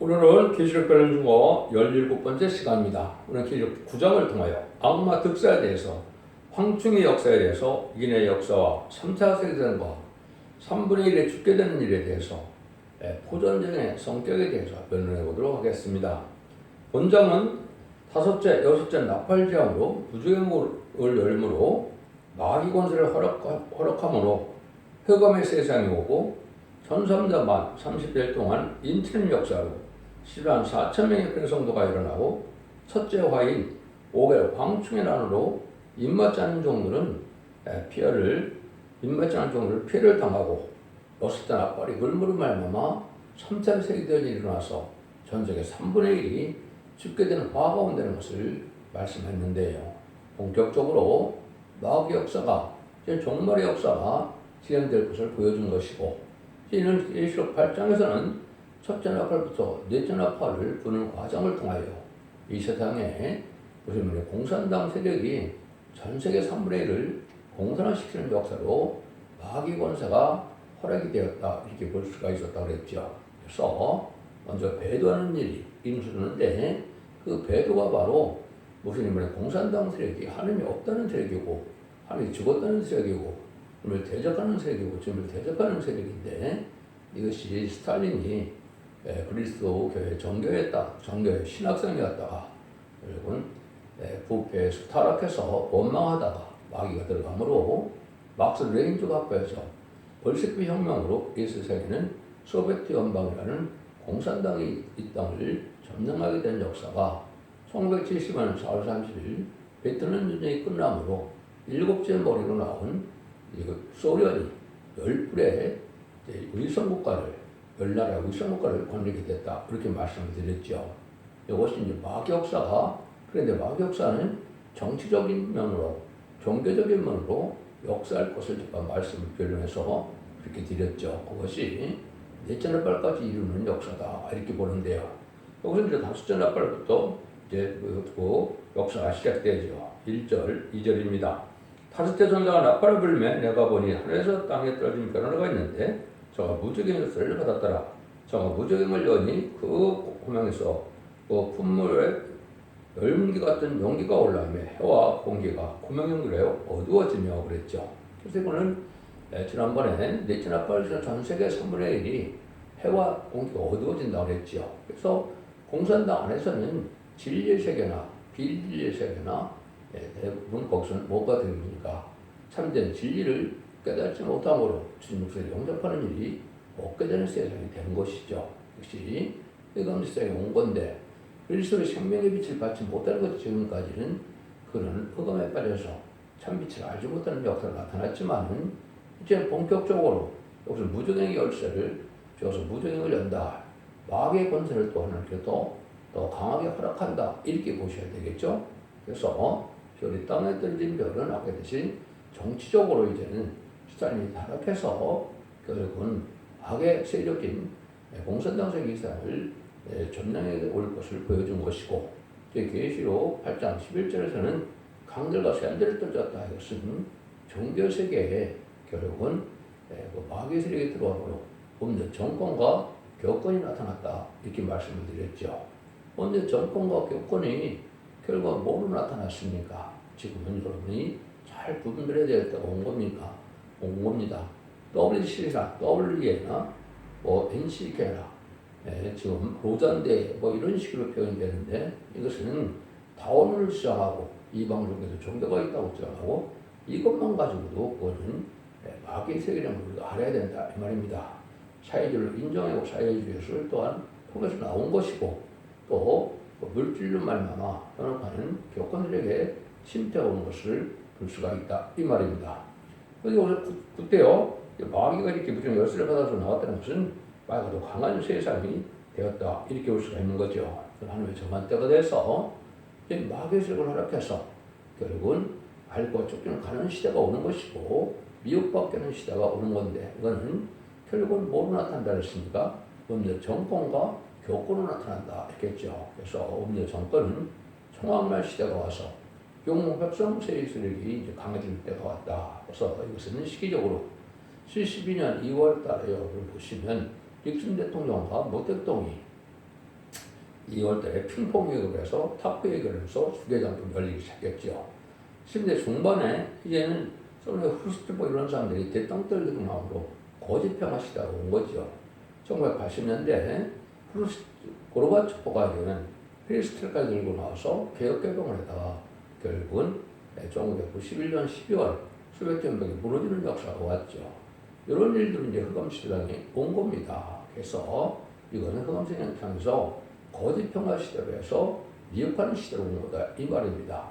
오늘은 계시록 별론 중어 17번째 시간입니다. 오늘 계시록 9장을 통하여 악마 득사에 대해서, 황충의 역사에 대해서, 인의 역사와 3차 세계대전과 3분의 1에 죽게 되는 일에 대해서, 포전쟁의 성격에 대해서 변론해 보도록 하겠습니다. 본장은 다섯째, 여섯째 나팔지향으로 부조행을 열므로 마귀 권세를 허락함으로 흑암의 세상이 오고 천삼자 만 30일 동안 인치는 역사로 10만 4천 명의 편성도가 일어나고 첫째 화인 5개월 황충의 난으로 입맞지 않은 종들은 피해를 당하고 여섯째 나팔이 글무로 말미암아 3차 세계대전이 일어나서 전 세계 3분의 1이 죽게 되는 화가 온다는 것을 말씀했는데요. 본격적으로 마귀 역사가, 종말의 역사가 진행될 것을 보여준 것이고, 이는 계시록 8장에서는 첫째 나팔부터 넷째 나팔을 부는 과정을 통하여 이 세상에 무슨 공산당 세력이 전 세계 3분의 1을 공산화시키는 역사로 마귀 권세가 허락이 되었다, 이렇게 볼 수가 있었다고 그랬죠. 그래서 먼저 배도하는 일이 인수되는데, 그 배도가 바로 무슨 공산당 세력이 하나님이 없다는 세력이고, 하나님이 죽었다는 세력이고, 주님을 대적하는 세력이고, 주님을 대적하는 세력인데, 이것이 스탈린이 그리스도 교회 정교의 신학생이었다가 결국은 부패에서 타락해서 원망하다가 마귀가 들어가므로 막스 레닌주가파에서 볼셰비키 혁명으로 이 세상에는 소비에트 연방이라는 공산당이 이 땅을 점령하게 된 역사가 1970년 4월 30일 베트남 전쟁이 끝나므로 일곱째 머리로 나온 소련이 10불의 열나라 위성국가를 건리게 됐다, 이렇게 말씀을 드렸죠. 이것이 이제 마귀 역사가, 그런데 마귀 역사는 정치적인 면으로, 종교적인 면으로 역사할 것을 제가 말씀을 변론해서 그렇게 드렸죠. 그것이 넷째 나팔까지 이루는 역사다, 이렇게 보는데요. 여기서 이제 다섯째 나팔부터 이제 그 역사가 시작되죠. 1절, 2절입니다. 다섯째 천사가 나팔을 불매 내가 보니 하늘에서 땅에 떨어진 벼나루가 있는데 저가 무적행의 소리를 받았더라. 저가 무적행을 여니 그 고명에서 그 품물에 열문기 같은 용기가 올라오며 해와 공기가 고명 연결하여 어두워지며 그랬죠. 그래서 이거는 지난번에 넷째 나팔에서 전 세계 3분의 1이 해와 공기가 어두워진다고 그랬죠. 그래서 공산당 안에서는 진리의 세계나 비진리의 세계나 대부분 거기서는 뭐가 되니까 참된 진리를 깨닫지 못함으로 주님 목소리를 영접하는 일이 없게 되는 세상이 된 것이죠. 역시 흑암 세상에 온 건데, 그리스도의 생명의 빛을 받지 못하는 것 지금까지는 그는 흑암에 빠져서 참빛을 알지 못하는 역사가 나타났지만은 이제 본격적으로 여기서 무적행의 열쇠를 주어서 무적행을 연다, 마귀의 권세를 또 하나님께 더 강하게 허락한다, 이렇게 보셔야 되겠죠. 그래서 별이 땅에 떨어진 별은 아까 대신 정치적으로 이제는 스탈린이 타락해서 결국은 악의 세력인 공산당 세계 이상을 점령해 올 것을 보여준 것이고, 계시록 8장 11절에서는 강들과 샘들을 떨쳤다, 이것은 종교세계에 결국은 마귀 세력이 들어와므로 없는 정권과 교권이 나타났다, 이렇게 말씀을 드렸죠. 그런데 정권과 교권이 결국 뭐로 나타났습니까? 지금은 여러분이 잘 구분해야 될 때가 온 겁니다. WC나 WE나 NCK나 지금 로잔대 이런 식으로 표현되는데, 이것은 다원을 주장하고 이방 쪽에도 종교가 있다고 주장하고, 이것만 가지고도 그거는 마귀의 세계라는 걸 우리가 알아야 된다, 이 말입니다. 사회주의를 인정하고 사회주의를 또한 통해서 나온 것이고, 또 물질로 말미암아 현혹하는 교권들에게 침투하는 것을 볼 수가 있다, 이 말입니다. 그래서 그때요, 마귀가 이렇게 무슨 열쇠를 받아서 나왔다는 것은 마귀가 더 강한 세상이 되었다, 이렇게 볼 수가 있는 거죠. 하나님의 정한 때가 돼서 마귀의 세력을 허락해서 결국은 알고 쫓기는 가는 시대가 오는 것이고, 미혹받게 하는 시대가 오는 건데, 이거는 결국은 뭐로 나타난다 그랬습니까? 음녀 정권과 교권으로 나타난다 했겠죠. 그래서 음녀 정권은 총악날 시대가 와서 용백성 세력이 이제 강해질 때가 왔다. 그래서 이것은 시기적으로 72년 2월 달에 여러분 보시면 닉슨 대통령과 모 대통령이 2월달에 핑퐁 얘기를 해서 탁구 얘기를 해서 주계장도 열리기 시작했죠. 10대 중반에 이제는 소련의 후르스초프 이런 사람들이 대땅 떨리고 나오고 고집평화 시대가 온 거죠. 1980년대 고르바초프가 되는 페리스트로이카를 들고 나와서 개혁개방을 하다가 결국은 1991년 12월 소비에트 연맹이 무너지는 역사가 왔죠. 이런 일들은 이제 흑암시대당이 온 겁니다. 그래서 이거는 흑암시대당에서 고집평화 시대로 해서 미혹하는 시대로 온 거다 이 말입니다.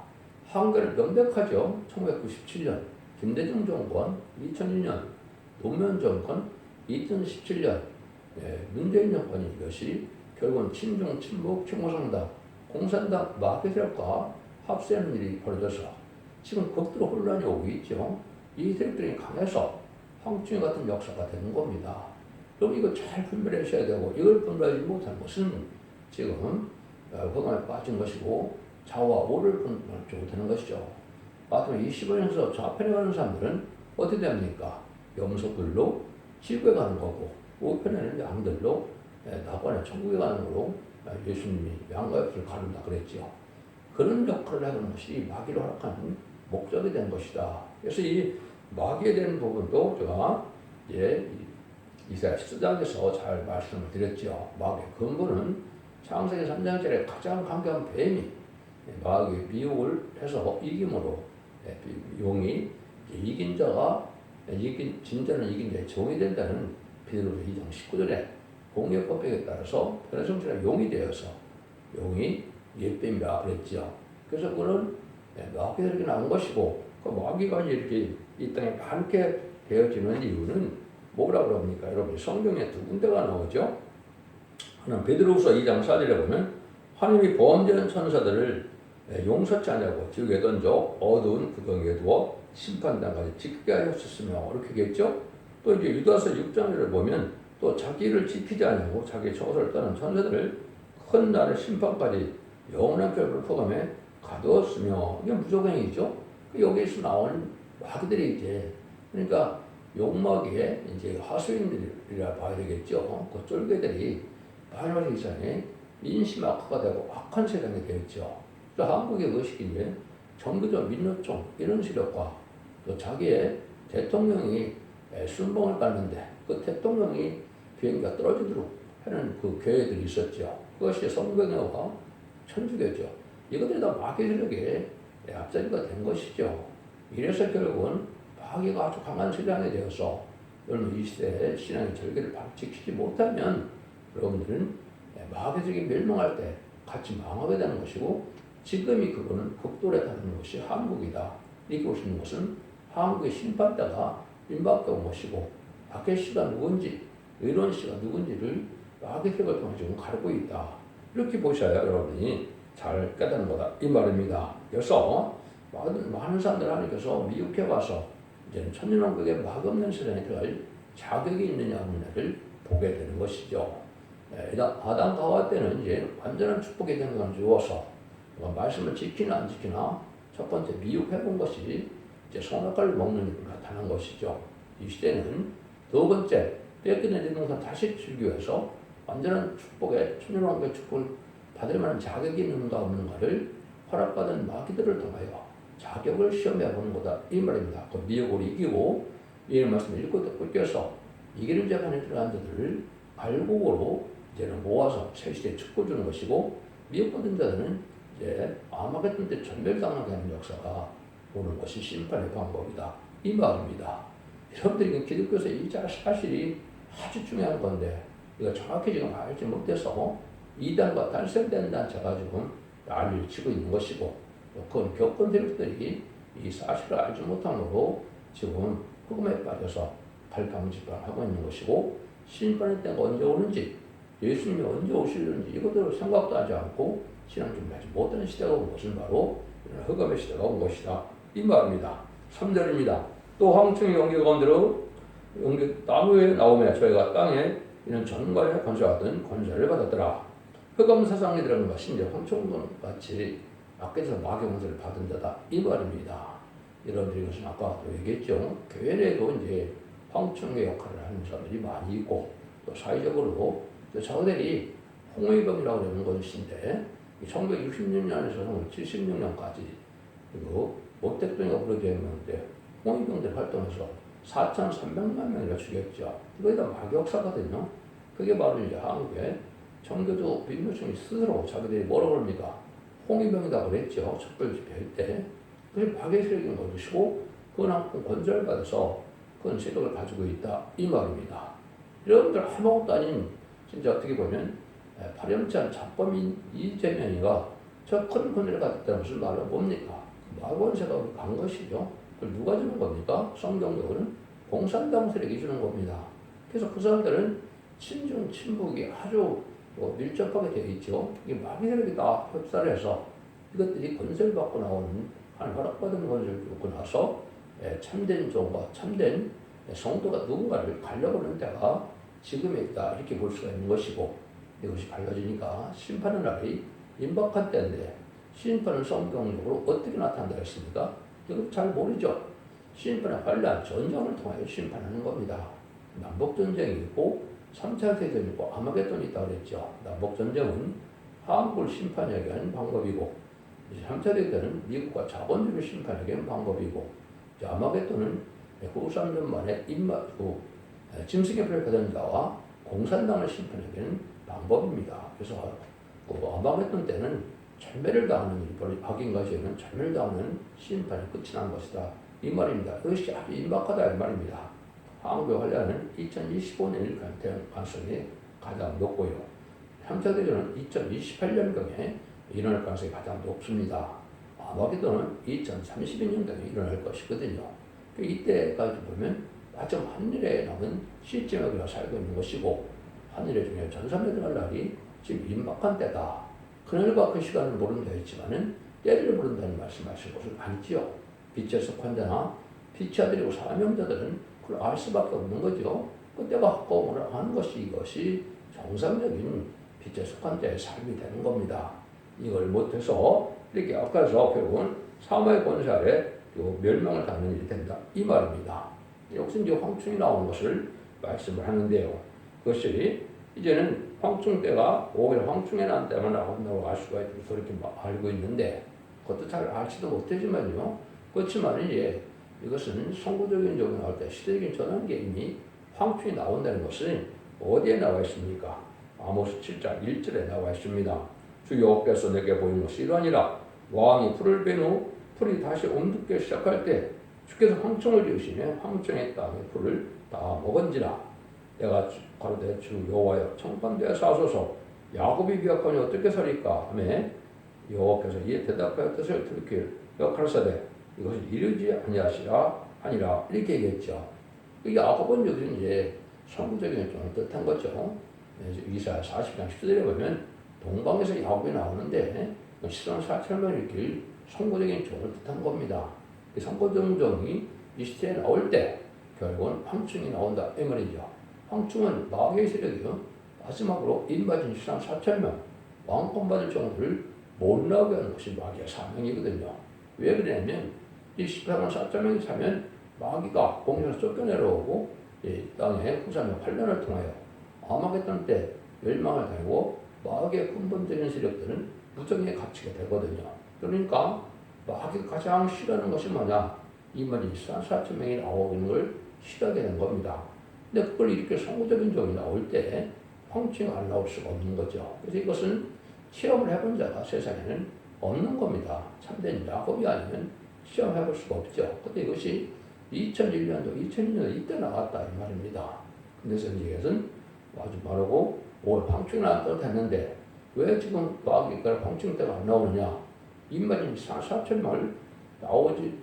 한국은 명백하죠. 1997년 김대중 정권, 2002년 노무현 정권, 2017년 문재인 정권이 이것이 결국은 친중, 친북, 친공산당, 공산당 마귀 세력과 합세하는 일이 벌어져서 지금 극도로 혼란이 오고 있죠. 이 세력들이 강해서 황충이 같은 역사가 되는 겁니다. 그럼 이거 잘 분별하셔야 되고 이걸 분별하지 못한 것은 지금 허감에 빠진 것이고 좌와 우를 분별하지 되는 것이죠. 마지막 25년에서 좌편에 가는 사람들은 어떻게 됩니까? 염소들로 지구에 가는 거고 우편에는 양들로 낙관의 천국에 가는 거로 예수님이 양과 옆을 가른다 그랬죠. 그런 역할을 하는 것이 마귀로 허락하는 목적이 된 것이다. 그래서 이 마귀에 대한 부분도 제가 이사야 14장에서 잘 말씀을 드렸죠. 마귀의 근본은 창세기 3장절에 가장 강경한 뱀이 마귀의 미혹을 해서 이김으로 용이 이긴 자가 진짜는 이긴 자의 종이 된다는 베드로서 2장 19절에 공예법칙에 따라서 변화성체가 용이 되어서 용이 옛뱀이라 그랬죠. 그래서 그는 마귀가 이렇게 나온 것이고 그 마귀가 이렇게 이 땅에 많게 되어지는 이유는 뭐라 그럽니까? 여러분 성경에 두 군데가 나오죠. 하나는 베드로후서 2장 4절에 보면 하나님이 범죄한 천사들을 용서치 않냐고 지옥에 던져 어두운 구덩이에 두어 심판당까지 지키게 하였었으며 이렇게 얘기했죠. 또 이제 유다서 6장을 보면 또 자기를 지키지 않냐고 자기 처소를 떠난 천사들을 큰 날의 심판까지 영원한 결부를 포함해 가두었으며 이게 무조건이죠. 여기에서 나오는 마귀들이 이제 그러니까 욕마귀의 이제 하수인들이라 봐야 되겠죠. 그 쫄개들이 마지막 이상에 인심 악화가 되고 악한 세상이 되었죠. 그래서 한국의 의식인데 정교적 민노총 이런 세력과 또 자기의 대통령이 순봉을 갔는데 그 대통령이 비행기가 떨어지도록 하는 그 교회들이 있었죠. 그것이 성경회와 천주교죠. 이것들이 다 마귀 세력의 앞자리가 된 것이죠. 이래서 결국은 마귀가 아주 강한 세상이 되어서 여러분 이 시대에 신앙의 절개를 지키지 못하면 여러분들은 마귀들이 멸망할 때 같이 망하게 되는 것이고 지금이 그거는 극도에 다루는 것이 한국이다. 이렇게 보시는 것은 한국의 심판대가 임박해 온 것이고 박해 씨가 누군지 의론 씨가 누군지를 마귀 세력을 통해 지금 가르고 있다. 이렇게 보셔야 여러분이 잘 깨닫는 거다. 이 말입니다. 그래서 많은 사람들 하나님께서 미혹해 와서 이제는 천년왕국의 마귀 없는 세상에 들어갈 자격이 있느냐 없느냐를 보게 되는 것이죠. 아담 가와 때는 이제 완전한 축복의 생각을 주어서 말씀을 지키나 안 지키나 첫 번째 미혹해 본 것이 이제 선악과를 먹는 일을 나타난 것이죠. 이 시대는 두 번째 뺏기는 인생을 다시 주기 위해서 완전한 축복의 천년왕국의 축복을 받을 만한 자격이 있는가 없는가를 허락받은 마귀들을 통하여 자격을 시험해 보는 거다 이 말입니다. 그 미혹을 이기고 이런 말씀을 읽고 뜯겨서 이기는 자간에 들어간 자들을 갈국으로 이제는 모아서 새 시대에 축복주는 것이고 미혹받은 자들은 이제 아마겟돈 때 전멸당하게 하는 역사가 오는 것이 심판의 방법이다 이 말입니다. 여러분들이 기독교에서 이 사실이 아주 중요한 건데 이거 정확히 지금 알지 못해서 이단과 단속된 단체가 지금 난리를 치고 있는 것이고 그건 교권 세력들이 이 사실을 알지 못함으로 지금 흑음에 빠져서 갈팡질팡하고 있는 것이고 심판의 때가 언제 오는지 예수님이 언제 오시는지 이것들을 생각도 하지 않고 신앙 준비하지 못하는 시대가 온 것은 바로 이런 흑암의 시대가 온 것이다 이 말입니다. 3절입니다. 또 황충이 용기 가운데로 나무에 나오며 저희가 땅에 이런 전과에 건설하던 권세를 받았더라. 흑암 사상에 들어가는 것이 이제 황충과 같이 밖에서 마귀 권세를 받은 자다 이 말입니다. 여러분들이 이것은 아까도 얘기했죠. 교회 내에도 이제 황충의 역할을 하는 사람들이 많이 있고 또 사회적으로 또 저들이 홍의병이라고 하는 것인데 1966년에서 76년까지 그리고 모택동이가 부르게했는데 홍의병들이 활동해서 4,300만 명이나 죽였죠. 이거 다 막역사거든요. 그게 바로 이제 한국의 정교조 민노총이 스스로 자기들이 뭐라고 합니까? 홍의병이라고 그랬죠. 촛불 집회할 때. 그래서 박해 세력인 것이고 그건 한번 건설받아서 그런 세력을 가지고 있다. 이 말입니다. 여러분들 아무것도 아닌 진짜 어떻게 보면 파렴치한 잡범인 이재명이가 저 큰 권리를 가졌다는 무슨 말을 뭡니까? 마권세가 간 것이죠. 그걸 누가 주는 겁니까? 성경적으로는 공산당 세력이 주는 겁니다. 그래서 그 사람들은 친중, 친북이 아주 밀접하게 되어 있죠. 이게 마귀 세력이 다 협사를 해서 이것들이 건설을 받고 나오는 한 허락받은 건설을 받고 나서 참된 종과 참된 성도가 누군가를 갈려보는 때가 지금에 있다 이렇게 볼 수가 있는 것이고 이것이 갈라지니까 심판의 날이 임박한 때인데 심판은 성경적으로 어떻게 나타난다 했습니까? 이거 잘 모르죠. 심판의 환란, 전쟁을 통하여 심판하는 겁니다. 남북전쟁이 있고 3차 대전이 있고 아마겟돈이 있다고 그랬죠. 남북전쟁은 한국을 심판하게 하는 방법이고 3차 대전은 미국과 자본주의를 심판하게 하는 방법이고 아마겟돈은 후 3년 만에 짐승의 받은 자와 공산당을 심판하게 하는 방법입니다. 그래서 아마겟돈 때는 절멸을 당하는 일이 악인 가시에는 절멸을 당하는 심판이 끝이 난 것이다. 이 말입니다. 그것이 아주 임박하다 이 말입니다. 한국의 환란은 2025년일 가능성이 가장 높고요. 3차 대전은 2028년경에 일어날 가능성이 가장 높습니다. 아마겟돈은 2032년경에 일어날 것이거든요. 이때까지 보면 마침 한일에 남은 시점에 우리가 살고 있는 것이고 한일의 중에 전산에 들어갈 날이 지금 임박한 때다. 그날과 그 시간을 모른다 했지만은 때를 모른다는 말씀하신 것은 아니지요. 빛의 석환자나 빛이 아들이고 사명자들은 그걸 알 수밖에 없는 거죠. 그때가 가까움을 아는 것이 이것이 정상적인 빛의 석환자의 삶이 되는 겁니다. 이걸 못해서 이렇게 아까서 결국은 사마의 권세 아래 멸망을 당하는 일이 된다. 이 말입니다. 여기서 이제 황충이 나오는 것을 말씀을 하는데요. 그것이 이제는 황충 때가 오히려 황충에 난 때만 나온다고 알 수가 있고 그렇게 알고 있는데 그것도 잘 알지도 못하지만요. 그렇지만 이것은 선구적인 적이 나올 때 시대적인 전환기에 이미 황충이 나온다는 것은 어디에 나와 있습니까? 아모스 7장 1절에 나와 있습니다. 주 여호와께서 내게 보이는 것이 이러하니라. 왕이 풀을 뺀 후 풀이 다시 움듣기 시작할 때 주께서 황충을 지으시며 황충의 땅의 풀을 다 먹은지라. 내가 가로되 주 여호와여 청컨대하사 하소서. 야곱이 기억하니 어떻게 살일까 하며 여호와께서 이에 대답하여 뜻을 들길 가로사대 이것을 이루지 아니라 이렇게 얘기했죠. 야곱은 여기서 이제 선구적인 좀 뜻한 거죠. 이사야 40장 10절에 보면 동방에서 야곱이 나오는데 시선 4천명을 일으킬 선구적인 종을 뜻한 겁니다. 이 선구적인 종이 이 시대에 나올 때 결국은 황충이 나온다 이 말이죠. 황충은 마귀의 세력이요. 마지막으로 인바진 시상 4천명 왕권 받을 종들을 못 나오게 하는 것이 마귀의 사명이거든요. 왜 그러냐면 이 14만 4천명이 사면 마귀가 공중에서 쫓겨내려오고 이 땅의 후사명 환란을 통하여 아마겟돈 때 멸망을 당하고 마귀의 근본적인 세력들은 무정에 갇히게 되거든요. 그러니까 마귀가 가장 싫어하는 것이 뭐냐? 이 말이 4천명이 나오는 걸 싫어하게 된 겁니다. 근데 그걸 이렇게 선구적인 종이 나올 때 황충이 안 나올 수가 없는 거죠. 그래서 이것은 체험을 해본 자가 세상에는 없는 겁니다. 참된 야곱이 아니면 시험해볼 수가 없죠. 근데 이것이 2001년도, 2002년도 이때 나왔다 이 말입니다. 근데 선지에서는 아주 바르고 황충이 나왔다고 했는데 왜 지금 마귀가 황충 때가 안 나오느냐? 인마진 4천명을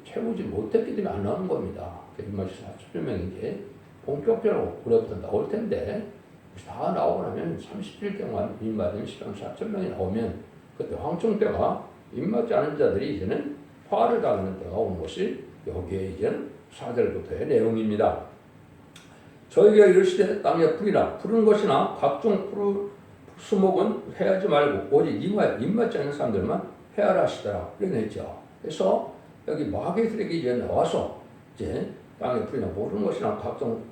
채우지 못했기 때문에 안 나오는 겁니다. 인마진 4천명이 이제 본격적으로 올해부터 나올 텐데 다 나오고 나면 30일 동안 인마진 4천명이 나오면 그때 황충 때가 인맞지 않은 자들이 이제는 화를 당하는 때가 온 것이 여기에 이제는 4절부터의 내용입니다. 저희가 이르시되 땅에 풀이나 푸른 것이나 각종 수목은 해하지 말고 오직 입맞지 않는 사람들만 해하라 하시더라 이렇게 했죠. 그래서 여기 마귀의 세력이 이제 나와서 이제 땅에 풀이나 푸른 것이나 각종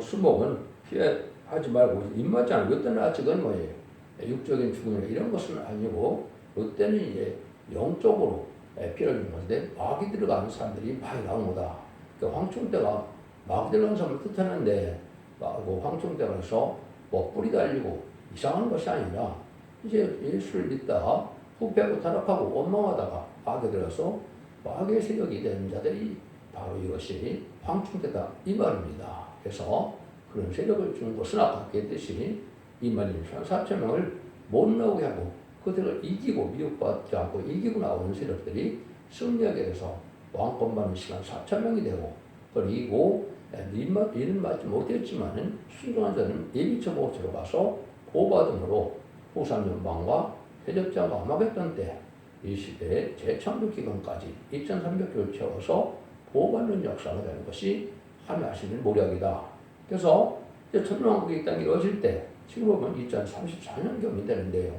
수목은 피하지 말고 입맞지 않는 이것들은 아직은 뭐예요? 육적인 죽음이나 이런 것은 아니고 그때는 이제 영적으로 피를 주는 건데 마귀 들어가는 사람들이 많이 나온 거다. 그 황충대가 마귀 들어가는 사람을 뜻하는데 그 황충대가 해서 뭐 뿌리 달리고 이상한 것이 아니라 이제 예수를 믿다가 후패하고 타락하고 원망하다가 마귀에 들어서 마귀의 세력이 되는 자들이 바로 이것이 황충대다 이 말입니다. 그래서 그런 세력을 주는 것은 아까 했듯이 2만 4천 명을 못 나오게 하고 그들을 이기고 미혹받지 않고 이기고 나오는 세력들이 승리하게 돼서 왕권 받는 시간 4천 명이 되고 그리고 이는 맞지 못했지만은 순종한 자는 예비처 보호처로 가서 보호받음으로 후산 연방과 해적자 마마겟돈 때 이 시대의 재창조 기간까지 2300개월 채워서 보호받는 역사가 되는 것이 하나님 하시는 모략이다. 그래서 천년왕국이 이 땅에 이루어질 때 지금 보면 2034년경이 되는데요.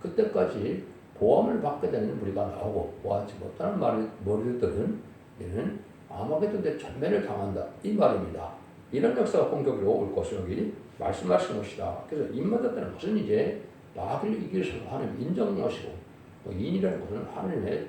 그때까지 보험을 받게 되는 무리가 나오고 보하지 못하는 머리들은 이는 아마겟돈 때 전멸을 당한다 이 말입니다. 이런 역사가 본격으로 올 것을 여기 말씀하신 것이다. 그래서 인마다는 것은 이제 마귀를 이길 수 하나님 인정한 것이고 인이라는 것은 하나님의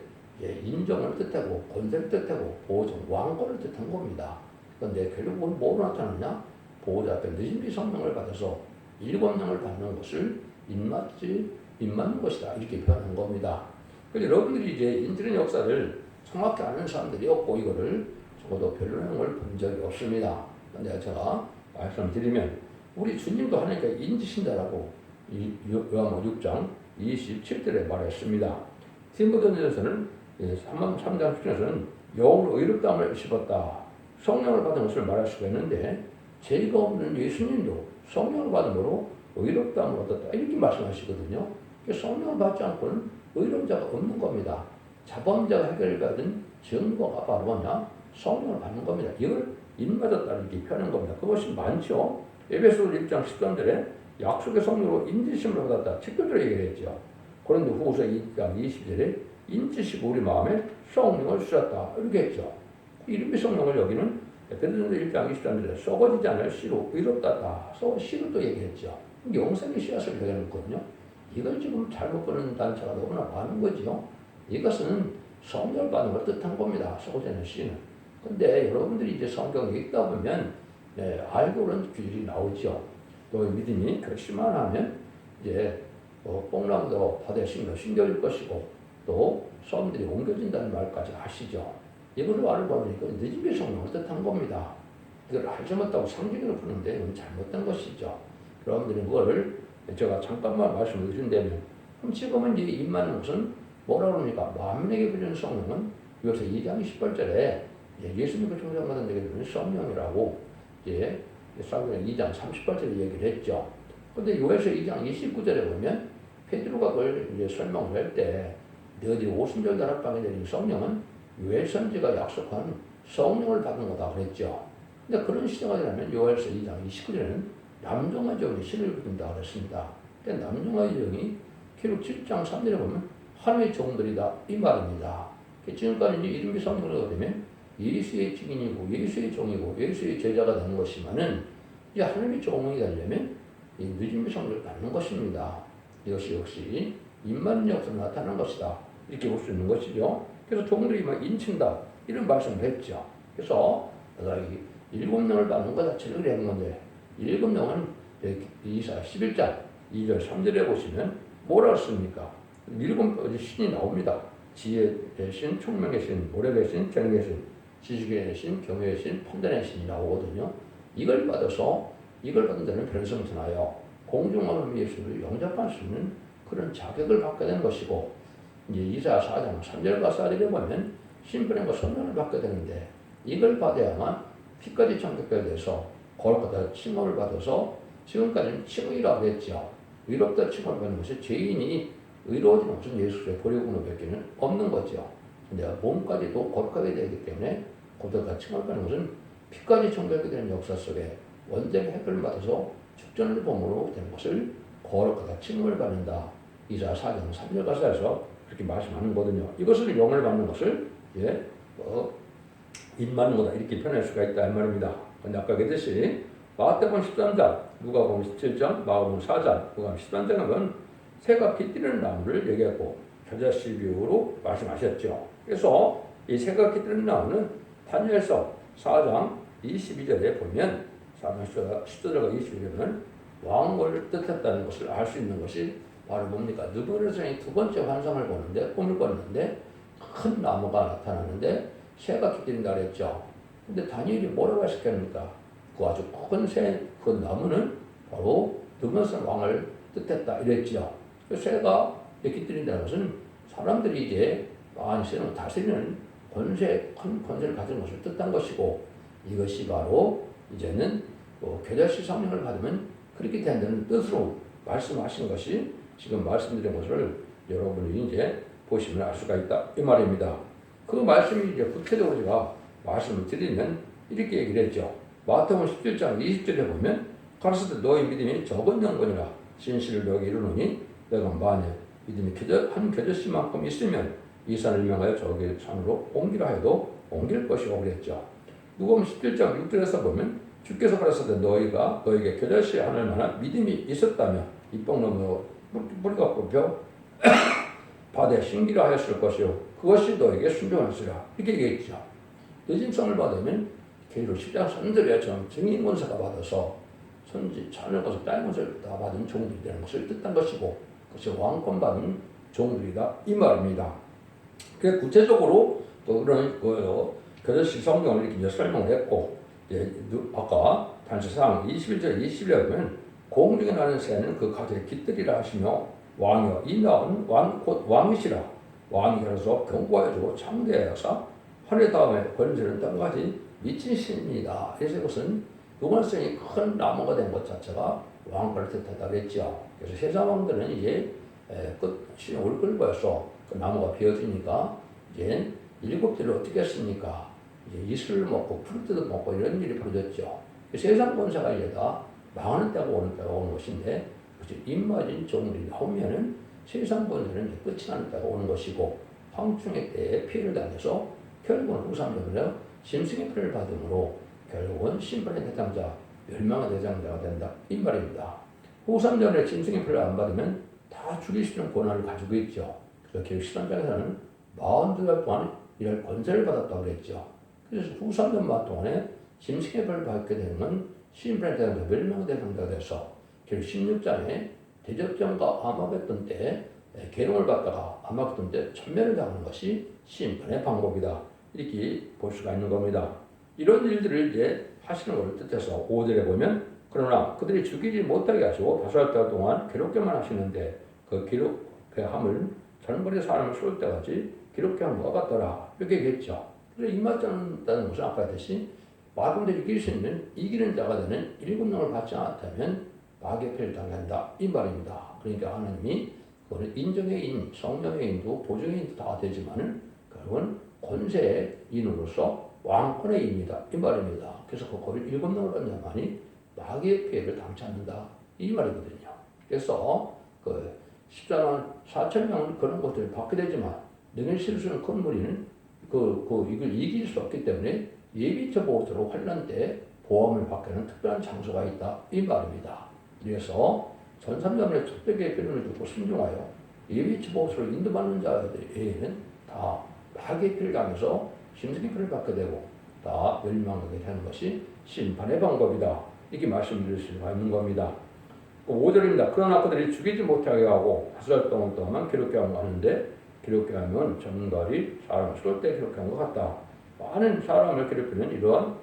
인정을 뜻하고 권세를 뜻하고 보호종 왕권을 뜻한 겁니다. 그런데 결국은 뭐로 나타났냐? 보호자 앞에 늦은비 성령을 받아서 7명을 받는 것을 입맞는 것이다 이렇게 표현한 겁니다. 그래서 여러분들이 이제 인터넷 역사를 정확히 아는 사람들이 없고 이거를 적어도 별로 내용을 본 적이 없습니다. 그런데 제가 말씀드리면 우리 주님도 하나님께 인지신다라고 요한복음 6장 27절에 말했습니다. 디모데전서는 3장 10절에서는 영으로 의롭다함을 입었다. 성령을 받은 것을 말할 수가 있는데 죄가 없는 예수님도 성령을 받음으로 의롭다함을 얻었다 이렇게 말씀하시거든요. 성령을 받지 않고는 의로운 자가 없는 겁니다. 자범자가 해결받은 증거가 바로 뭐냐? 성령을 받는 겁니다. 이걸 인받았다 이렇게 표현한 겁니다. 그것이 많죠. 에베소서 1장 13절에 약속의 성령으로 인지심을 받았다. 직접적으로 얘기했죠. 그런데 후서 2장 20절에 인지시고 우리 마음에 성령을 주셨다. 이렇게 했죠. 이름이 성령을 여기는 베드로전서 1장 23절에 썩어지지 않을 씨로 의롭다. 씨로 또 얘기했죠. 영생의 씨앗을 얘기했거든요. 이걸 지금 잘못 보는 단체가 너무나 많은 거죠. 이것은 성령을 받는 걸 뜻한 겁니다. 썩어지지 않을 씨는. 근데 여러분들이 이제 성경에 읽다 보면 알고 그런 규율이 나오죠. 또 믿음이 결심만 하면 이제 뽕나무도 바다에 심겨질 것이고 또 섬들이 옮겨진다는 말까지 하시죠. 이걸로 알고 보니까 늦은비 성령을 뜻한 겁니다. 이걸 알지 못하고 상징으로 푸는데 이건 잘못된 것이죠. 여러분들이 그걸 제가 잠깐만 말씀을 드린다면 그럼 지금은 이제 임하는 것은 뭐라 그럽니까? 만민에게 주는 성령은 요새 2장 18절에 예수님과 종장받은 데게 주는 성령이라고 이제 사도행 2장 38절에 얘기를 했죠. 근데 요에서 2장 29절에 보면 베드로가 그걸 이제 설명을 할 때 너희 오순절 다락방에 내린 성령은 요엘 선지가 약속한 성령을 받은 거다 그랬죠. 근데 그런 시대가 되면 요엘서 2장 29절에는 남종의 종이 신을 입는다 그랬습니다. 근데 남종의 종이 기록 7장 3절에 보면 하나님의 종들이다 이 말입니다. 지금까지 이름이 성령으로 되면 예수의 증인이고 예수의 종이고 예수의 제자가 되는 것이면은 이제 하나님의 종이 되려면 이 늦은비 성령을 받는 것입니다. 이것이 역시 임마는 역사로 나타나는 것이다 이렇게 볼 수 있는 것이죠. 그래서 종들이 막 인친다 이런 말씀을 했죠. 그래서 내가 7명을 받는 것 자체를 그런 건데 7명은 이사 11장 2절 3절에 보시면 뭐라 씁니까? 7 신이 나옵니다. 지혜의 신, 총명의 신, 모략의 신, 정의의 신, 지식의 신, 경외의 신, 판단의 신이 나오거든요. 이걸 받은 자는 변성천하여 공중하는 예수를 영접할 수 있는 그런 자격을 받게 된 것이고 이제 이사 4장 3절과 4절에 보면 신분과 선명을 받게 되는데 이걸 받아야만 피까지 참격하게 돼서 거룩하다 칭함을 받아서 지금까지는 칭의라고 했죠. 의롭다 칭함을 받는 것이 죄인이 의로워지는 것은 예수의 보려고노밖에는 없는 거죠. 근데 몸까지도 거룩하게 되기 때문에 거룩하다 칭함을 받는 것은 피까지 청결하게 되는 역사 속에 원죄의 해결을 받아서 축전을 범으로 된 것을 거룩하다 칭함을 받는다. 이사 4장 3절 가사에서 그렇게 말씀하는 거거든요. 이것을 영을 받는 것을 입맞는 거다 이렇게 표현할 수가 있다 이 말입니다. 근데 아까 그랬듯이 마태복음 13장, 누가복음 17장, 마가복음 4장, 누가복음 13장은 새가 깃들이는 나무를 얘기했고 겨자씨 비유로 말씀하셨죠. 그래서 이 새가 깃들이는 나무는 다니엘서 4장 22절에 보면 4장 10절과 22절은 왕을 뜻했다는 것을 알 수 있는 것이 바로 뭡니까? 느부갓네살이 두 번째 환상을 보는데 꿈을 꿨는데 큰 나무가 나타나는데 새가 깃들인다 그랬죠. 근데 다니엘이 뭐라고 해석합니까? 그 아주 큰 새, 그 나무는 바로 느부갓네살 왕을 뜻했다 이랬죠. 그 새가 깃들인다는 것은 사람들이 이제 만세는 다스리는 권세, 큰 권세를 가진 것을 뜻한 것이고 이것이 바로 이제는 겨자씨 성령을 받으면 그렇게 된다는 뜻으로 말씀하신 것이 지금 말씀드린 것을 여러분이 이제 보시면 알 수가 있다 이 말입니다. 그 말씀이 이제 구체적으로 제가 말씀을 드리면 이렇게 얘기를 했죠. 마태복음 17장 20절에 보면 가라사대 너희 믿음이 적은 영혼이라 진실을 너에게 이루노니 내가 만일 믿음이 한 겨자씨만큼 있으면 이 산을 명하여 저기 산으로 옮기라 해도 옮길 것이고 그랬죠. 누가복음 17장 6절에서 보면 주께서 가라사대 너희가 너에게 겨자씨 하늘 만한 믿음이 있었다면 이뽕 넘어 뿌리가 뽑혀 바다에 심기라 하였을 것이요 그것이 너에게 순종하였으라 이렇게 얘기했죠. 늦임성을 받으면 계로 십자가 선들에처럼 증인 권세가 받아서 선지 자녀 것을 딸 것을 다 받은 종들이 되는 것을 뜻한 것이고 그것이 왕권 받은 종들이다 이 말입니다. 그 구체적으로 또 그런 거예요. 겨자씨 성경을 이렇게 이제 설명을 했고 이제 아까 단서상 21절 20절에 보면 공중에 나는 새는 그 가지에 깃들이라 하시며 왕이여 이 나은 곧 왕이시라 왕이라서 경고하여 주고 창대하여사 하늘 다음에 권세는 땅까지 미친 신입니다. 그래서 이것은 누관성이 큰 나무가 된 것 자체가 왕권을 뜻하다 그랬죠. 그래서 세상 왕들은 이제 끝이 올 끌고서 그 나무가 비어지니까 이제 일곱들을 어떻게 했습니까? 이제 이슬을 먹고 풀뜯을 먹고 이런 일이 벌어졌죠. 세상 권세가 이제 다 망하는 때가 오는 때가 오는 것인데 입맞은 종들이 나오면은 세상 권세는 이제 끝이 나는 때가 오는 것이고 황충의 때에 피해를 당해서 결국은 후삼적으로 짐승의 피를 받음으로 결국은 심판의 대상자, 멸망의 대상자가 된다 이 말입니다. 후삼전에 짐승의 피를 안 받으면 다 죽일 수 있는 권한을 가지고 있죠. 그래서 계속 신앙장에서는 42달 동안 이럴 권세를 받았다고 그랬죠. 그래서 후삼전 말 동안에 짐승의 피를 받게 되는 건 심판의 대상자, 멸망의 대상자가 돼서 결국 16장에 대적전과 아마겟돈 때 계룡을 받다가 아마겟돈 때 천멸을 당하는 것이 심판의 방법이다. 이렇게 볼 수가 있는 겁니다. 이런 일들을 이제 하시는 것을 뜻해서 5절에 보면 그러나 그들이 죽이지 못하게 하시고 다섯 달 동안 괴롭게만 하시는데 그 괴롭게 함을 전번에 사람을 쏠 때까지 괴롭게 함을 먹었더라 이렇게 얘기했죠. 그래서 입맞지 않는다는 것은 아까 했듯이 마귀를 이길 수 있는 이기는 자가 되는 7명을 받지 않았다면 마귀의 패를 당한다 이 말입니다. 그러니까 하나님이 그거는 인정의 인, 성령의 인도 보증의 인도 다 되지만은 결국은 권세의 인으로서 왕권의 인이다 이 말입니다. 그래서 그걸 7명을 받는 자만이 마귀의 피해를 당치 않는다 이 말이거든요. 그래서 그 14만 4천 명은 그런 것들을 받게 되지만 능히 실수는 큰 무리는 이걸 이길 수 없기 때문에 예비처 보호소로 환란 때 보험을 받게 하는 특별한 장소가 있다 이 말입니다. 그래서 전삼자문에 특별하게 필요를 주고 순종하여 예비처 보호소로 인도받는 자에게는 다 마귀의 피를 당해서 짐승의 피를 받게 되고 다 멸망하게 되는 것이 심판의 방법이다. 이렇게 말씀드릴 수가 있는 겁니다. 5절입니다. 그러나 그들이 죽이지 못하게 하고 5달 동안만 괴롭게 하는데 괴롭게 하면 전갈이 사람을 쏠 때 괴롭게 한 것 같다. 많은 사람을 괴롭히는 이러한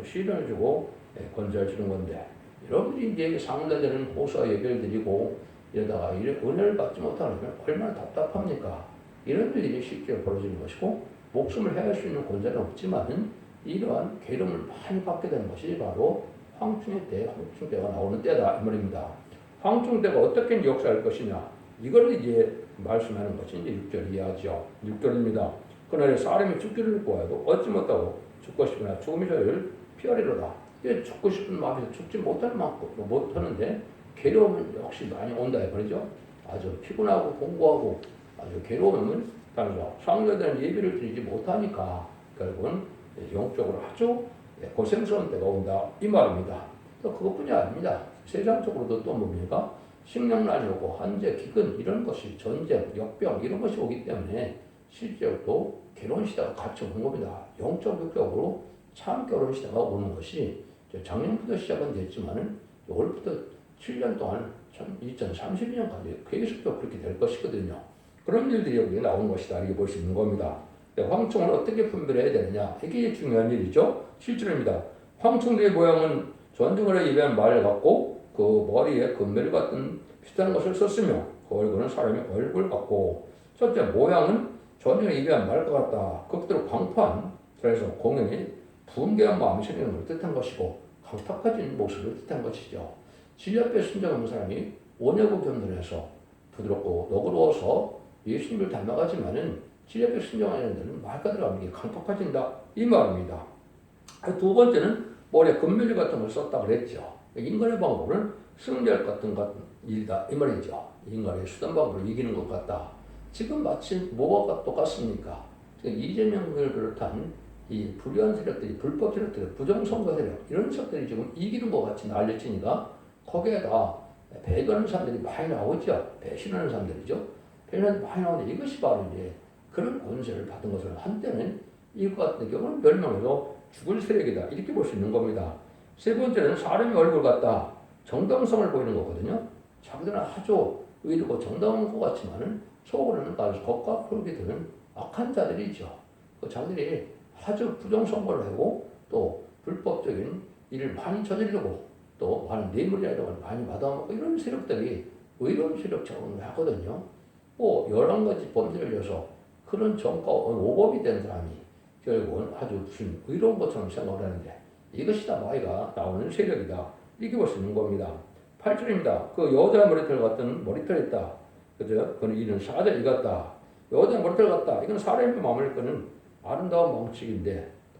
시련을 주고 권세를 주는 건데 여러분이 이제 상대되는 호소와 예배를 드리고 이러다가 은혜를 받지 못하면 얼마나 답답합니까? 이런 일이 쉽게 벌어지는 것이고 목숨을 해할 수 있는 권세는 없지만 이러한 괴로움을 많이 받게 되는 것이 바로 황충의 때, 황충 때가 나오는 때다 이 말입니다. 황충 때가 어떻게 역사할 것이냐 이걸 이제 말씀하는 것이 이제 6절 이하죠. 6절입니다. 그날에 사람이 죽기를 구하여도 얻지 못하고 죽고 싶으나 죽음의 저를 피하리로다. 죽고 싶은 마음에서 죽지 못하는데 괴로움은 역시 많이 온다 해버리죠. 아주 피곤하고 공고하고 아주 괴로움은 당연히 상대되는 예비를 드리지 못하니까 결국은 영적으로 아주 고생스러운 때가 온다 이 말입니다. 또 그것뿐이 아닙니다. 세상적으로도 또 뭡니까? 식량난이 오고 한재, 기근 이런 것이 전쟁, 역병 이런 것이 오기 때문에 실제로 또 결혼 시대가 같이 오는 겁니다. 영적 육적으로 참 결혼 시대가 오는 것이 작년부터 시작은 됐지만은 올부터 7년 동안 2032년까지 계속적으로 그렇게 될 것이거든요. 그런 일들이 여기에 나오는 것이다 이렇게 볼 수 있는 겁니다. 황충을 어떻게 분별해야 되느냐 이게 중요한 일이죠. 실제로입니다. 황충들의 모양은 전쟁을 예비한 말 같고 그 머리에 금벨 같은 비슷한 것을 썼으며 그 얼굴은 사람의 얼굴 같고 첫째 모양은 전쟁을 예비한 말과 같다. 극도로 광판 그래서 공연이 분개한 마음이 생기는 걸 뜻한 것이고 강탁해진 모습을 뜻한 것이죠. 진리앞에 순종하는 사람이 온유하고 겸손해서 부드럽고 너그러워서 예수님을 닮아가지만은 진리앞에 순종하는 데는 말과 들어가는 게 강팍해진다 이 말입니다. 두 번째는 머리에 금메달 같은 걸 썼다 그랬죠. 인간의 방법은 승리할 같은 일이다 이 말이죠. 인간의 수단 방법을 이기는 것 같다. 지금 마치 뭐가 똑같습니까? 이재명을 비롯한 이 불의한 세력들이 불법 세력들, 부정선거 세력 이런 세력들이 지금 이기는 것 같이 난리치니까 거기에다 배교하는 사람들이 많이 나오죠. 배신하는 사람들이죠. 배신하는 많이 나오는데 이것이 바로 이제 그런 권세를 받은 것을 한때는 이것 같은 경우는 멸망해서 죽을 세력이다 이렇게 볼 수 있는 겁니다. 세 번째는 사람의 얼굴 같다. 정당성을 보이는 거거든요. 자기들은 아주 의롭고 정당한 것 같지만은 속으로는 아주 겉과 그렇게 드는 악한 자들이죠. 그 자들이 아주 부정선거를 하고 또 불법적인 일을 많이 저지르고 또 많은 뇌물이나 이런 걸 많이 받아먹고 이런 세력들이 의로운 세력처럼 하거든요. 뭐 여러 가지 범죄를 해서 그런 정과 오법이 된 사람이 결국은 아주 무슨 의로운 것처럼 생각을 하는데 이것이 다 마귀가 나오는 세력이다. 이렇게 볼 수 있는 겁니다. 8절입니다. 그 여자 머리털 같은 머리털이 있다. 그죠? 그는 이는 사자 이 같다. 여자 머리털 같다. 이건 사람의 마음을 끄는 아름다운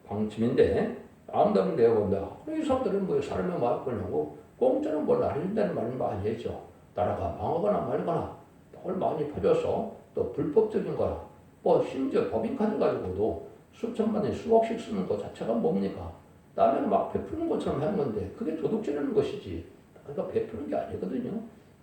방침인데 아름다운 내어본다. 이 사람들은 뭐 사람의 마음을 끄려고 공짜로 뭘 알린다는 말은 많이 했죠. 나라가 망하거나 말거나 돈을 많이 퍼줘서 또 불법적인 거나 뭐 심지어 법인카드 가지고도 수천만 원 수억씩 쓰는 것 자체가 뭡니까? 남에는 막 베푸는 것처럼 하는 건데 그게 도둑질하는 것이지 그러니까 베푸는 게 아니거든요.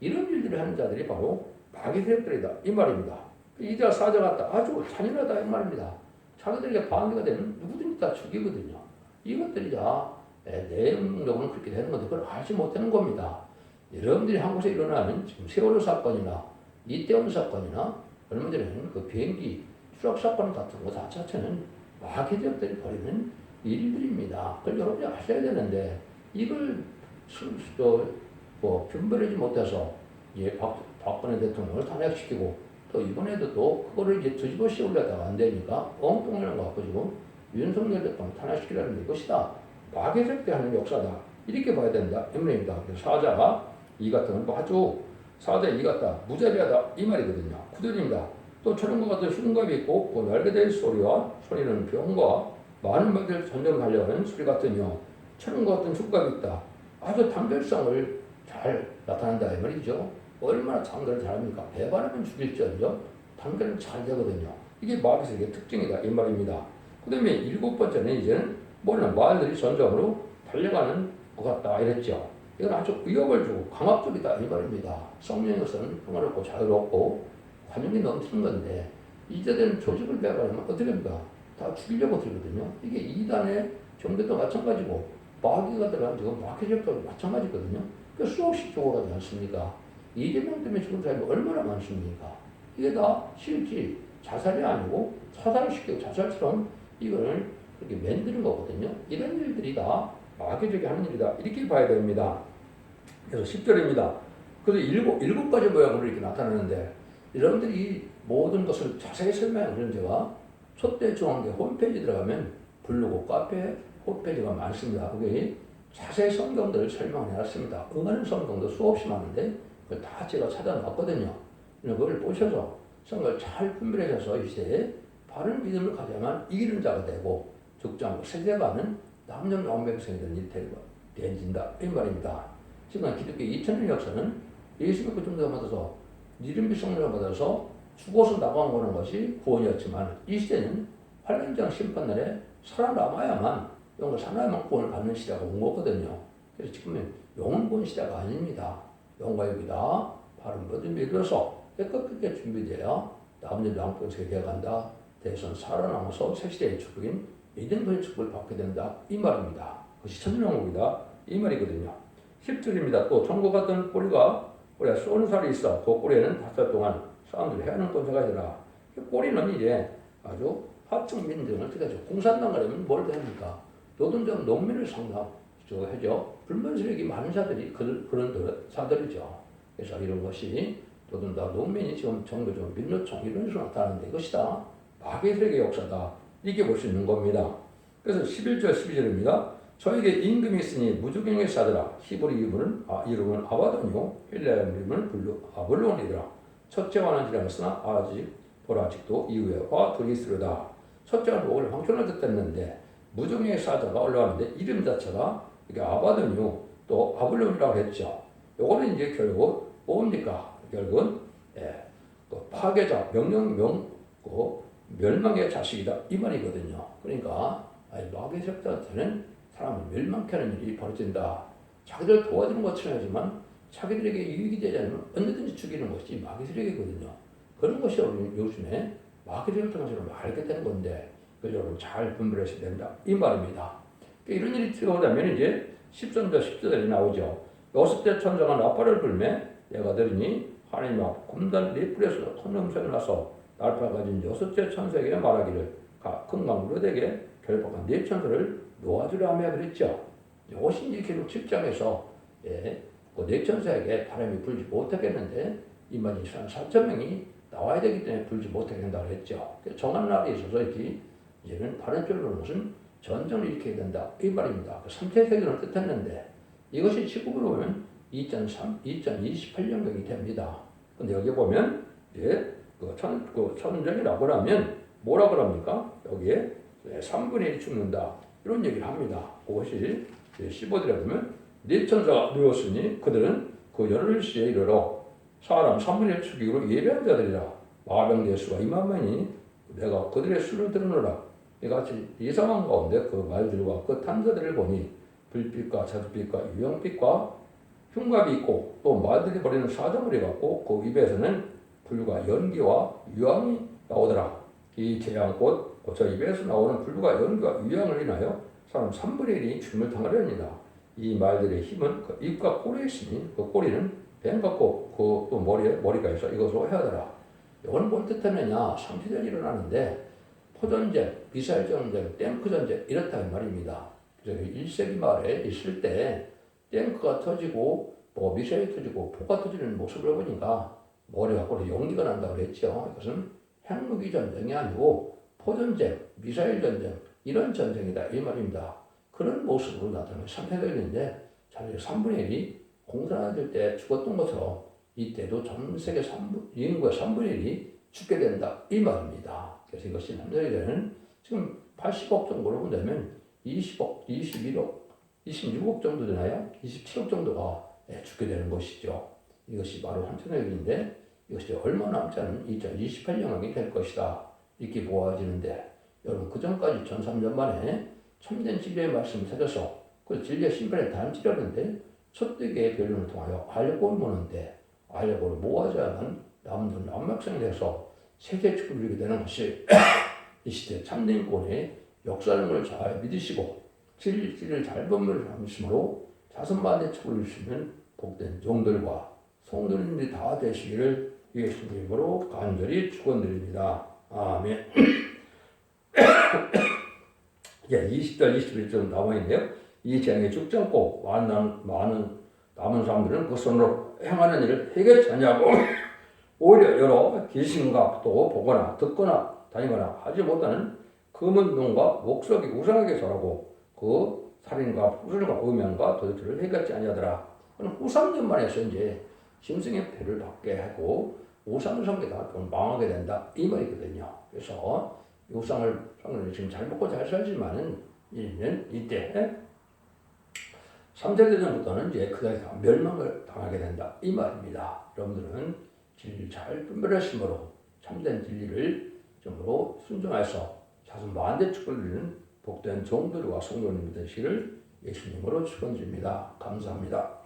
이런 일들을 하는 자들이 바로 마귀 세력들이다 이 말입니다. 이자 사자 같다 아주 잔인하다 이 말입니다. 자기들에게 반대가 되면 누구든지 다 죽이거든요. 이것들이 다 내용적으로는 그렇게 되는 건데 그걸 알지 못하는 겁니다. 여러분들이 한국에서 일어나는 지금 세월호 사건이나 이태원 사건이나 얼마 전에는 그 비행기 추락 사건 같은 거 자체는 마귀 세력들이 벌이는 일들입니다. 그걸 여러분이 아셔야 되는데 이걸 분별하지 못해서 박근혜 대통령을 탄핵시키고 또 이번에도 또 그거를 이제 뒤집어 씌우려다가 안 되니까 엉뚱이라는 거 갖고 지금 윤석열 대통령 탄핵시키려는 것이다. 마귀적 때 하는 역사다. 이렇게 봐야 된다. 엠레입니다. 사자가 이 같은 건 아주 사자 이 같다. 무자비하다. 이 말이거든요. 구절입니다. 또 철음과 같은 흉갑이 있고 그 날개될 소리와 소리는 병과 많은 말들 전쟁을 하려는 소리 같으며 철음과 같은 흉갑이 있다. 아주 단결성을 잘 나타낸다. 이 말이죠. 얼마나 단결을 잘합니까? 배반하면 죽일지언정 단결은 잘 되거든요. 이게 마귀세력의 특징이다. 이 말입니다. 그 다음에 일곱 번째는 이제는 뭐냐 말들이 전쟁으로 달려가는 것 같다. 이랬죠. 이건 아주 위협을 주고 강압적이다. 이 말입니다. 성령에서는 평화롭고 자유롭고 관용이 넘치는 건데 이제는 조직을 배반하면 어떻게 됩니까? 다 죽이려고 들거든요. 이게 이단의 정대도 마찬가지고 마귀가 들어간 지금 마귀적도 마찬가지거든요. 그 수없이 죽어가지 않습니까? 이재명 때문에 죽은 사람이 얼마나 많습니까? 이게 다 실제 자살이 아니고 사살시키고 자살처럼 이거를 그렇게 만드는 거거든요. 이런 일들이 다 마귀적이 하는 일이다. 이렇게 봐야 됩니다. 그래서 10절입니다. 그래서 일곱 가지 모양으로 이렇게 나타나는데 여러분들이 이 모든 것을 자세히 설명하는 제가 촛대 중앙대 홈페이지 들어가면 블로그, 카페 홈페이지가 많습니다. 거기 자세히 성경들을 설명해 놨습니다. 응하는 성경도 수없이 많은데 그걸 다 제가 찾아놨거든요. 그걸 보셔서 성경을 잘 분별하셔서 이 시대에 바른 믿음을 가져야만 이기는 자가 되고 죽지 않고 세대가는 남녀노백성이 되는 일이 되어진다. 이 말입니다. 지금 기독교 2000년 역사는 예수 믿고 중도를 받아서 이름비 성령을 받아서 죽어서 나가는 것이 구원이었지만 이 시대는 환란장 심판날에 살아남아야만 영을 살아야만 구원을 받는 시대가 온 거거든요. 그래서 지금은 영원구원 시대가 아닙니다. 용과육이다. 바른 모든 믿어서 깨끗하게 준비되어 남녀 양평생에 되어간다. 대선 살아남아서 새시대의 축복인 믿음의 축복을 받게 된다. 이 말입니다. 그것이 천년왕국이다. 이 말이거든요. 10절입니다. 또 천국 같은 꼬리가 쏘는 살이 있어. 그 꼬리에는 5살 동안 사람들이 해하는 권세가 있더라. 꼬리는 이제 아주 하청 민정을 어떻게 하죠? 공산당 가려면 뭘 됩니까? 노동자 농민을 상담하죠. 불만스럽게 많은 자들이 그런 자들이죠. 그래서 이런 것이 노동자 농민이 지금 정교적 민노총 이런 식으로 나타나는데 이것이다. 마귀의 세력의 역사다. 이렇게 볼 수 있는 겁니다. 그래서 11절 12절입니다. 저에게 임금이 있으니 무주경의 사더라. 히브리 이름은 아바돈이요 헬라어 이름은 아볼론이더라. 첫째와 난지라 했으나 아직 보라직도 이후에 화 드리스르다. 첫째가 목을 황천을 뜻했는데 무주경의 사자가 올라왔는데 이름 자체가 이게 아바돈이요 또 아볼론이라고 했죠. 요거는 이제 결국 뭡니까? 결국은 그 파괴자 멸망의 자식이다 이 말이거든요. 그러니까 마귀의 세력들한테는 사람을 멸망케 하는 일이 벌어진다. 자기들 도와주는 것처럼 하지만 자기들에게 유익이 되지 않으면 언제든지 죽이는 것이 마귀의 세력이거든요. 그런 것이 우리 요즘에 마귀의 세력을 통해서 알게 되는 건데 그래서 여러분 잘 분별하셔야 된다 이 말입니다. 그러니까 이런 일이 들어오다면 이제 13절 10절이 나오죠. 6대 천사가 나팔을 불매 내가 들으니 하나님 앞 금단 네 뿔에서 통명선이 나서 날파 가진 6째 천사에게 말하기를 큰 강물에게 결박한 네 천사를 놓아주려 하며 그랬죠. 이것이 이제 결국 7장에서 그 네 천사에게 바람이 불지 못하겠는데 이만 이스라엘 4천 명이 나와야 되기 때문에 불지 못하게 된다고 했죠. 정한 날에 있어서 이렇게 이제는 다른 쪽으로 무슨 전쟁을 일으켜야 된다 이 말입니다. 그 3차 세계를 뜻했는데 이것이 지금으로 보면 2028년경이 됩니다. 근데 여기 보면 이제 그 천정이라고 하면 뭐라 그럽니까? 여기에 3분의 1 죽는다 이런 얘기를 합니다. 그것이 15절에 보면 네 천사가 누웠으니 그들은 그 11시에 이르러 사람 3분의 1 죽이기로 예배한 자들이라. 마병 예수가 2만명이 내가 그들의 수를 들으노라. 이같이 이상한 가운데 그 말들과 그 탄자들을 보니 불빛과 자주빛과 유황빛과 흉갑이 있고 또 말들이 버리는 사자물이 같고 그 입에서는 불과 연기와 유황이 나오더라. 이 재앙꽃 저 입에서 나오는 불과 연기와 유황을 인하여 사람 3분의 1이 죽음을 당하려니라. 이 말들의 힘은 그 입과 꼬리에 있으니 그 꼬리는 뱀 같고 그 머리가 있어 이것으로 해하더라. 이건 뭔 뜻하느냐? 3시대에 일어나는데 포전쟁, 미사일 전쟁, 탱크 전쟁 이렇다는 말입니다. 그래서 1세기 말에 있을 때 탱크가 터지고 미사일이 터지고 포가 터지는 모습을 보니까 머리가 꼬리 용기가 난다고 그랬죠. 이것은 핵무기 전쟁이 아니고 포전쟁, 미사일 전쟁 이런 전쟁이다 이 말입니다. 그런 모습으로 나타나는 3세대인데 3분의 1이 공산화될 때 죽었던 것처럼 이때도 전 세계 인구의 3분의 1이 죽게 된다 이 말입니다. 그래서 이것이 남자에게는 지금 80억 정도로 본다면 20억, 21억, 26억 정도 되나요? 27억 정도가 죽게 되는 것이죠. 이것이 바로 한천의 일인데 이것이 얼마 남지 않은 2028년이 될 것이다 이렇게 보아지는데 여러분 그 전까지 1300년 만에 참된 진리의 말씀을 찾아서 그 진리의 신변에 단지라는데 첫대기의 변론을 통하여 알고를 모는데 알고를 모아져야만 남들 남막성이 돼서 세계 축복을 누리게 되는 것이 이 시대 참된 권의 역사라는 걸 잘 믿으시고 진리를 잘 범람하심으로 자선만의 축복을 누릴 수 있는 복된 종들과 성도님들이 다 되시기를 예수님 이름으로 간절히 축원드립니다. 아멘. 예, 20절 21절 남아있네요. 이 재앙이 죽지 않고 남은 사람들은 그 손으로 행하는 일을 해결치 않냐고 오히려 여러 귀신과 또 보거나 듣거나 다니거나 하지 못하는 금은 눈과 목석이 우상하게 절하고 그 살인과 후술과 음양과 도둑질을 해결치 아니하더라. 후삼년만 해서 이제 짐승의 배를 받게 하고 우상을 섬기다가 망하게 된다 이 말이거든요. 그래서 우상을 지금 잘 먹고 잘 살지만은 이때 3세대전부터는 이제 그가 멸망을 당하게 된다 이 말입니다. 여러분들은 진리를 잘 분별하심으로 참된 진리를 점으로 순종해서 자손 만대 축복을 누리는 복된 종들과 성도님들 되시기를 예수님으로 축원드립니다. 감사합니다.